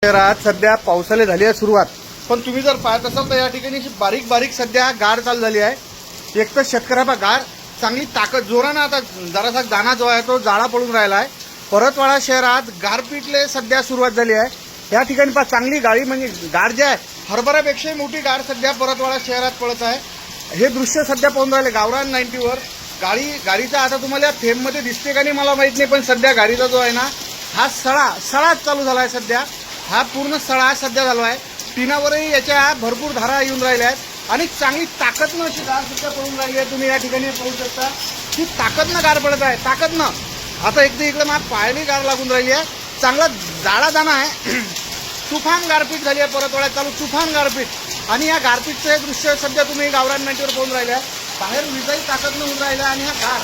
शहरात सध्या पावसाला झाली आहे सुरुवात, पण तुम्ही जर पाहत असाल तर या ठिकाणी बारीक बारीक सध्या गार चालू झाली आहे। एक तर शेतकऱ्याला गार चांगली ताकद जोरानं आता जरासा दाना जो आहे तो जाळा पडून राहिला आहे। परतवाडा शहरात गारपीटले सध्या सुरुवात झाली आहे। या ठिकाणी पहा चांगली गाडी म्हणजे गार जे आहे हरभऱ्यापेक्षाही मोठी गार सध्या परतवाडा शहरात पडत आहे। हे दृश्य सध्या पाहून राहिले गावरान 90वर गाडीचा आता तुम्हाला थेंबमध्ये दिसते का नाही मला माहित नाही, पण सध्या गाडीचा जो आहे ना हा सळाच चालू झाला आहे। सध्या हा पूर्ण सळा सध्या झाला आहे। टिनावरही याच्या भरपूर धारा येऊन राहिल्या आहेत आणि चांगली ताकदनं अशी गार सुद्धा पडून राहिली आहे। तुम्ही या ठिकाणी पाहू शकता की ताकदनं गार पडत आहे, ताकदनं। आता एकदा इकडे मला पायाने गार लागून राहिली आहे, चांगला जाळा दाना आहे। तुफान गारपीट झाली आहे परतवाड्यात चालू, तुफान गारपीट। आणि या गारपीटचं हे दृश्य सध्या तुम्ही गावरान 90वर पाहून राहिले आहे। बाहेर विजाही ताकदनं होऊन राहिला आणि हा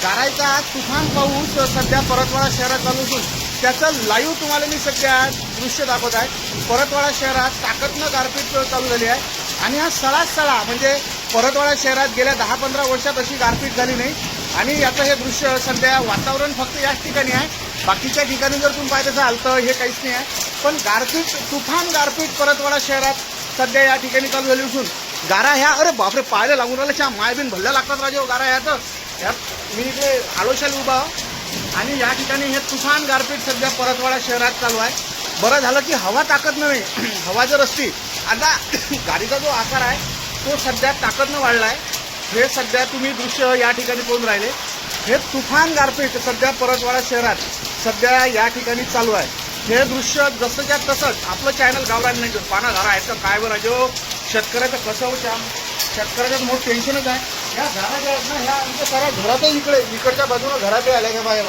गारायचा तुफान पाऊस सध्या परतवाडा शहरात चालू असून त्याचं लाईव्ह तुम्हाला मी सध्या दृश्य दाखवत आहे। परतवाडा शहरात ताकदनं गारपीट चालू झाली आहे आणि हा सळा म्हणजे परतवाडा शहरात गेल्या 10-15 वर्षात अशी गारपीट झाली नाही। आणि याचं हे दृश्य सध्या वातावरण फक्त याच ठिकाणी आहे, बाकीच्या ठिकाणी जर तुम्ही पाहत असाल तर हे काहीच नाही आहे। पण गारपीट तुफान गारपीट परतवाडा शहरात सध्या या ठिकाणी चालू झाली असून गारा ह्या अरे बापरे पाहायला लागून राहिल्या मायबीन भल्ल्या लागतात राजे गारा ह्याचं। मी इकडे आलोशाला उभा आणि या ठिकाणी हे तुफान गारपीट सध्या परतवाडा शहरात चालू आहे। बरं झालं की हवा ताकद नाही, हवा जर असती आता गाडीचा जो आकार आहे तो सध्या ताकदनं वाढला आहे। हे सध्या तुम्ही दृश्य या ठिकाणी पाहून राहिले, हे तुफान गारपीट सध्या परतवाडा शहरात सध्या या ठिकाणी चालू आहे। हे दृश्य जसंच्या तसंच आपलं चॅनल गावरान 90 पाना घरा आहे तर काय बरं राजो शेतकऱ्याचं कसं होतं, शेतकऱ्याचं मोठं टेन्शनच आहे। ह्या घरा ज्या आहेत ना ह्या आमच्या साऱ्या घरातही इकडच्या बाजूला घरातही आल्या का बाहेर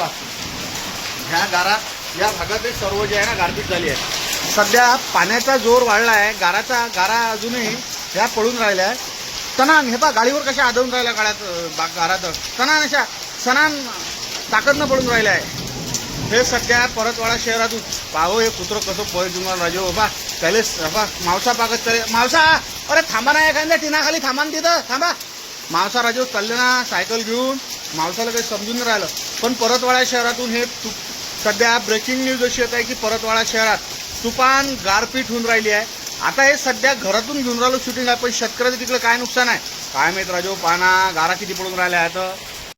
ह्या गारा या भागातही सर्व जे आहे ना गारपीट झाली आहे। सध्या पाण्याचा जोर वाढला आहे, गारा अजूनही ह्या पडून राहिल्या आहे। तणान हे पा गाडीवर कशा आदळून राहिल्या गारात तणान अशा सणान ताकदनं पडून राहिल्या आहे। हे सध्या परतवाडा शहरातून पाहो हे कुत्रं कसं पळ जुमार राजो बाबा त्याले बाबा मावसा पागत चले मावसा अरे थांबा ना एखाद्या टिनाखाली थांबा ना तिथं थांबा मावसा राजो चालले ना सायकल घेऊन मावसाला काही समजून नाही राहिलं। पण परतवाडा शहरातून हे सध्या ब्रेकिंग न्यूज अशी येत आहे की परतवाडा शहरात तुफान गारपीट होऊन राहिली आहे। आता हे सध्या घरातून घेऊन राहिलो शूटिंग आहे, पण शेतकऱ्याचं तिकडे काय नुकसान आहे काय माहीत राजो पाना गारा किती पडून राहिल्या आहेत।